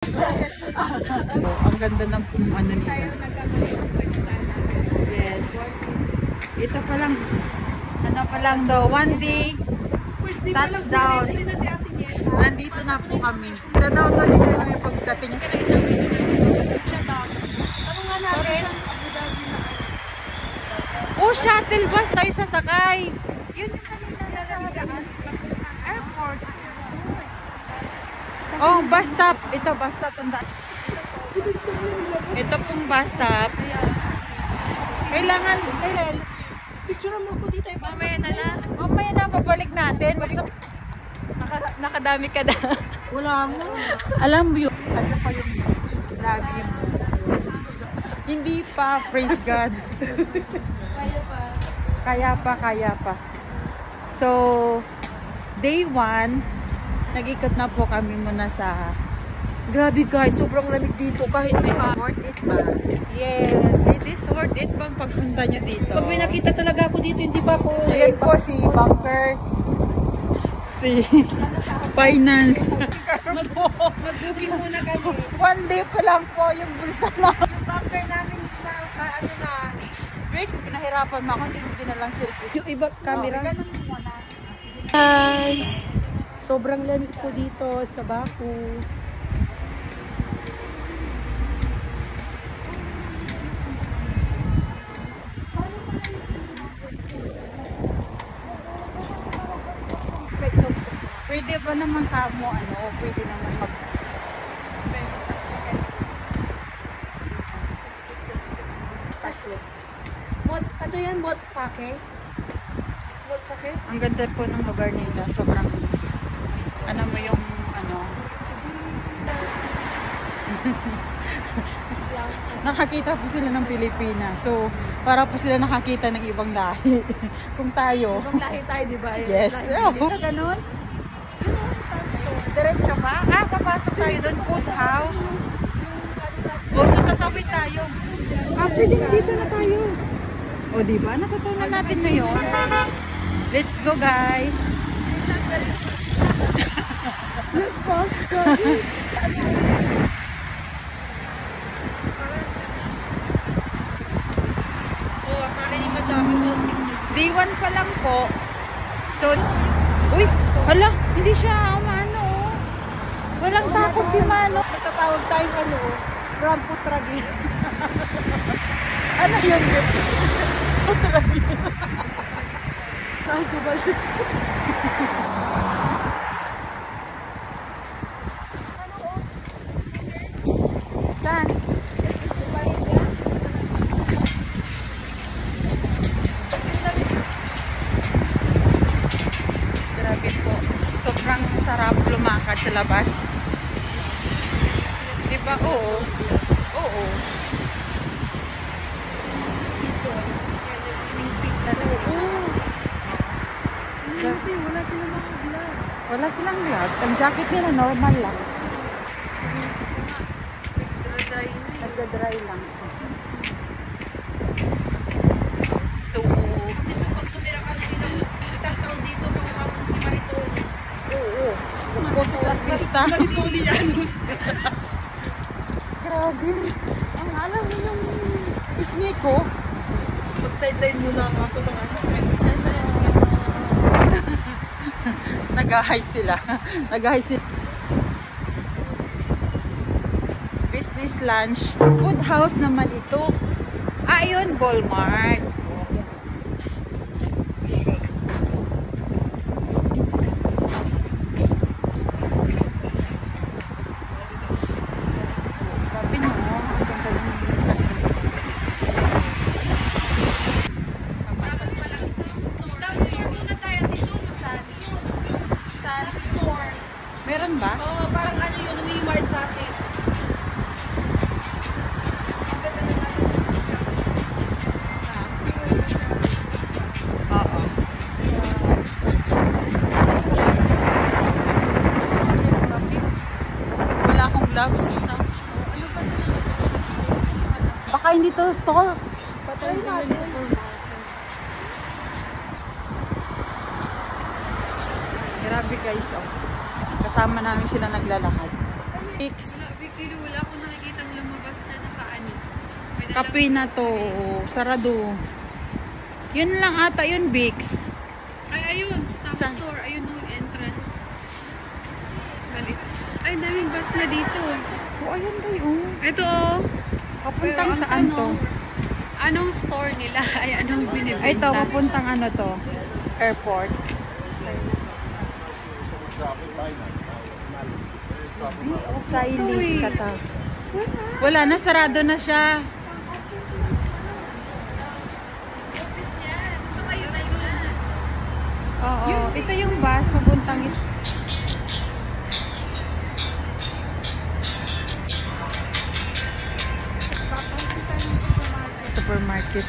Ang ganda ng ano nila. Yes. Ito pa lang, ano pa lang daw, one day touchdown. Nandito na po kami. Dadaw to din yung pagdating. Oh, shuttle bus tayo sasakay. Yun yung kanina na airport. Oh, bus stop. Ito, bus stop. Ito pong bus stop. Kailangan. Picture mo ko dito. Mamaya na lang. Mamaya na, babalik natin. Nakadami ka na. Wala mo. Alam mo yun. At saka yung lagi mo. Hindi pa, praise God. Kaya pa. So, day 1, nag-ikot na po kami muna sa... Grabe guys, sobrang lamig dito kahit may worth it ba? Yes. It is worth it bang pagpunta nyo dito? Pag may nakita talaga ako dito, hindi pa ako... Ayan po si Bunker. Si Finance. Mag-booking muna kami. One day pa lang po yung bulsa na. Yung bunker namin na, ano na... Weeks, pinahirapan mo ako, hindi mo dinalang selfie. Yung iba camera. Oh, ganun mo na. Guys, sobrang lamig ko dito sa Baku. Pwede ba naman kamo, ano, pwede naman mag... Ano yan? Mod pake? Mod pake? Ang ganda po ng lugar nila. Sobrang, ano mo yung, ano... Nakakita po sila ng Pilipinas. So, para po sila nakakita ng ibang lahi. Kung tayo. Ibang lahi tayo, di ba? Yes. Oh, ganun. Diretso ba? Ah, papasok tayo doon. Food house. O, so tatawid tayo. Ah, pwede dito na tayo. O, diba? Natutunan natin na yun. Let's go, guys. Let's go. Oh, akala ni madami. Day 1 pa lang po. So, uy, hala, hindi siya umano. Walang takot si Mano. Natatawag tayong ano, Rampo Tragi. Ano yun, guys? Ay, dumalit. Saan? Grabe po. Sobrang sarap lumakad sa labas. Diba? Oo. Oo. Wala silang mga gloves. Wala silang gloves. Ang jacket nila normal lang. Nagda-dry lang siya. So, Pag tumira ka ng isang taon dito, makakama mo si Maritoni. oo. Basta. Maritoni Janus. Grabe. Ang alam mo yung isni ko. Mag-sideline muna ako ng ano. Nag-hi sila. Nag-hi sila. Business lunch. Food house naman ito. Ah, yun, Walmart. Grabe no, ang ganda ng meron ba? Oo, parang ano yun, Wimart sa atin. Oo. Wala akong gloves. Baka hindi to store. Patay natin. Grabe guys, oh. Kasama namin sila naglalakad. Fix. Tilo, wala akong nakikitang lumabas na nakaano. May dalang Kape na to. grocery. Oo, sarado. Yun lang ata yun, Bix. Ay, ayun. Top Saan? store. Ayun yung entrance. Galit. Ay, daming bus na dito. Oh, ayun tayo. Ito, oh. Papuntang Pero ang saan to? Anong store nila? Ay, anong binibenta? Ay, ito, papuntang ano to? Airport. Siley kata. Wala na, sarado na siya. Office yan. Ay, may glass. Oo, ito yung bus, papuntang ito. Papasok tayo sa supermarket. Supermarket.